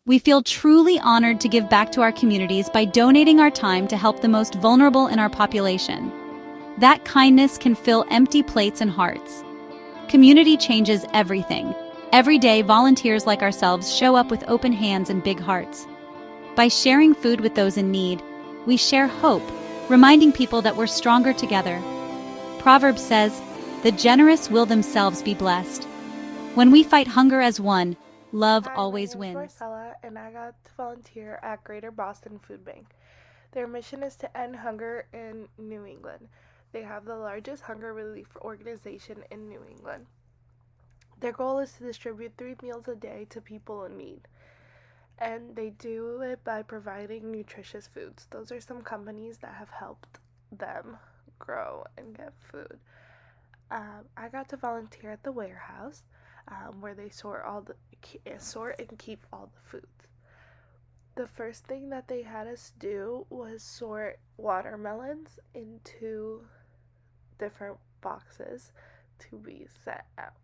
We feel truly honored to give back to our communities by donating our time to help the most vulnerable in our population. That kindness can fill empty plates and hearts. Community changes everything. Every day, volunteers like ourselves show up with open hands and big hearts. By sharing food with those in need, we share hope, reminding people that we're stronger together. Proverbs says, "The generous will themselves be blessed." When we fight hunger as one, love always My name is wins. Marcella, and I got to volunteer at Greater Boston Food Bank. Their mission is to end hunger in New England. They have the largest hunger relief organization in New England. Their goal is to distribute 3 meals a day to people in need. And they do it by providing nutritious foods. Those are some companies that have helped them grow and get food. I got to volunteer at the warehouse, where they sort and keep all the foods. The first thing that they had us do was sort watermelons into different boxes to be set out.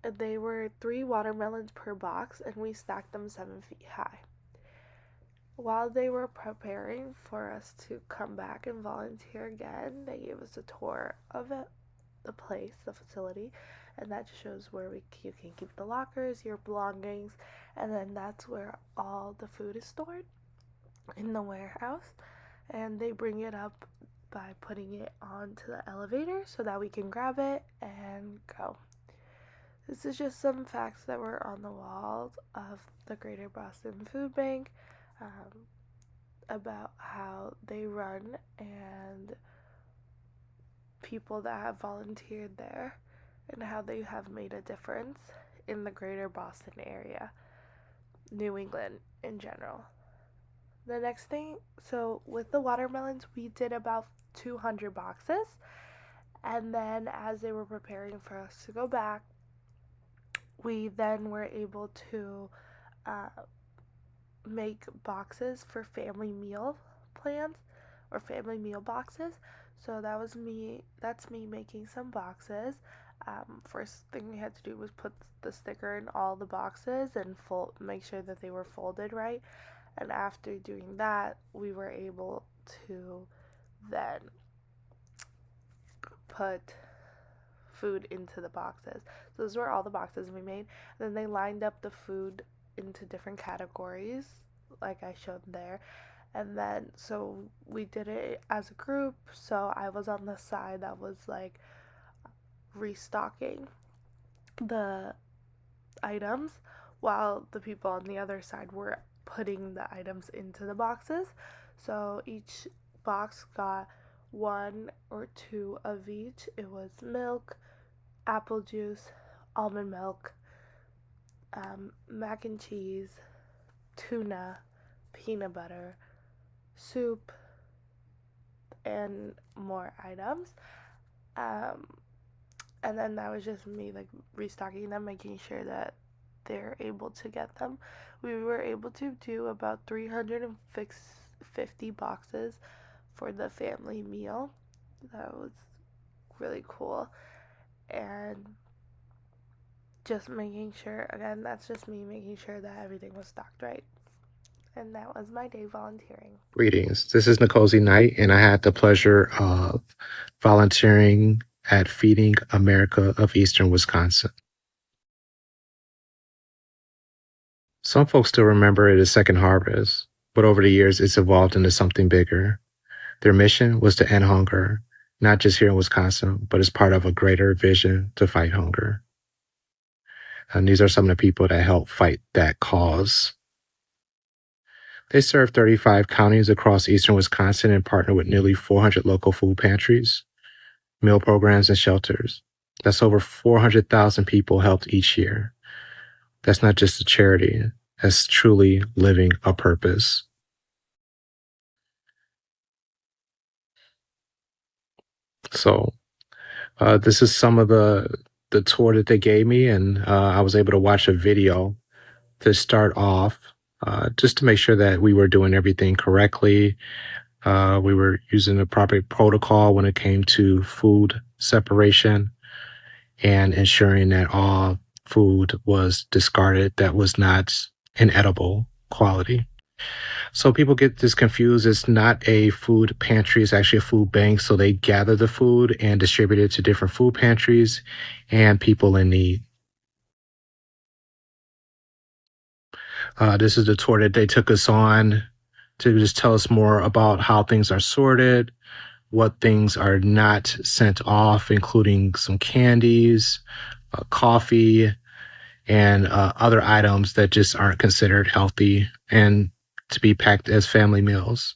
They were 3 watermelons per box, and we stacked them 7 feet high. While they were preparing for us to come back and volunteer again, they gave us a tour of it, the place, the facility, and that shows where you can keep the lockers, your belongings, and then that's where all the food is stored in the warehouse. And they bring it up by putting it onto the elevator so that we can grab it and go. This is just some facts that were on the walls of the Greater Boston Food Bank, about how they run and people that have volunteered there and how they have made a difference in the Greater Boston area, New England in general. The next thing, so with the watermelons, we did about 200 boxes, and then as they were preparing for us to go back, we then were able to make boxes for family meal plans or family meal boxes. So that's me making some boxes. First thing we had to do was put the sticker in all the boxes and make sure that they were folded right. And after doing that, we were able to then put food into the boxes. So those were all the boxes we made. And then they lined up the food into different categories, like I showed there. And then, so we did it as a group. So I was on the side that was like restocking the items, while the people on the other side were putting the items into the boxes. So each box got 1 or 2 of each. It was milk, apple juice, almond milk, mac and cheese, tuna, peanut butter, soup, and more items. And then that was just me like restocking them, making sure that they're able to get them. We were able to do about 350 boxes for the family meal. That was really cool. And just making sure, again, that's just me making sure that everything was stocked right. And that was my day volunteering. Greetings. This is Nkozi Knight, and I had the pleasure of volunteering at Feeding America of Eastern Wisconsin. Some folks still remember it as Second Harvest, but over the years it's evolved into something bigger. Their mission was to end hunger, not just here in Wisconsin, but as part of a greater vision to fight hunger. And these are some of the people that help fight that cause. They serve 35 counties across eastern Wisconsin and partner with nearly 400 local food pantries, meal programs, and shelters. That's over 400,000 people helped each year. That's not just a charity, that's truly living a purpose. So this is some of the tour that they gave me, and I was able to watch a video to start off, just to make sure that we were doing everything correctly. We were using the proper protocol when it came to food separation and ensuring that all food was discarded that was not inedible quality. So people get this confused. It's not a food pantry, it's actually a food bank. So they gather the food and distribute it to different food pantries and people in need. This is the tour that they took us on to just tell us more about how things are sorted, what things are not sent off, including some candies, coffee, and other items that just aren't considered healthy and to be packed as family meals.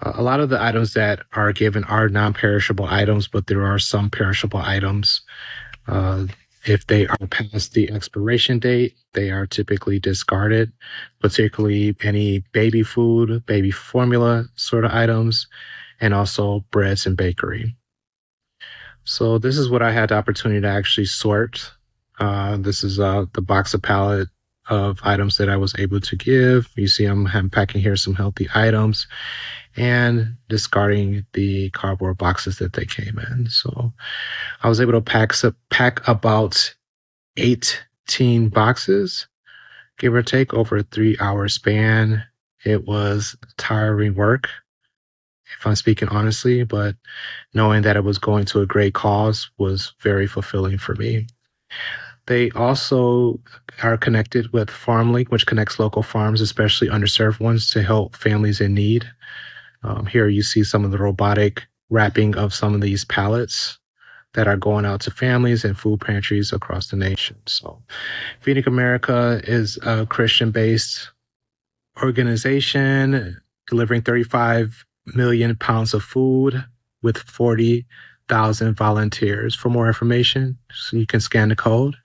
A lot of the items that are given are non-perishable items, but there are some perishable items. If they are past the expiration date, they are typically discarded, particularly any baby food, baby formula sort of items, and also breads and bakery. So this is what I had the opportunity to actually sort. This is the box of palette of items that I was able to give. You see I'm packing here some healthy items and discarding the cardboard boxes that they came in. So I was able to pack about 18 boxes, give or take, over a 3-hour span. It was tiring work, if I'm speaking honestly, but knowing that it was going to a great cause was very fulfilling for me. They also are connected with FarmLink, which connects local farms, especially underserved ones, to help families in need. Here you see some of the robotic wrapping of some of these pallets that are going out to families and food pantries across the nation. So Feeding America is a Christian-based organization delivering 35 million pounds of food with 40,000 volunteers. For more information, so you can scan the code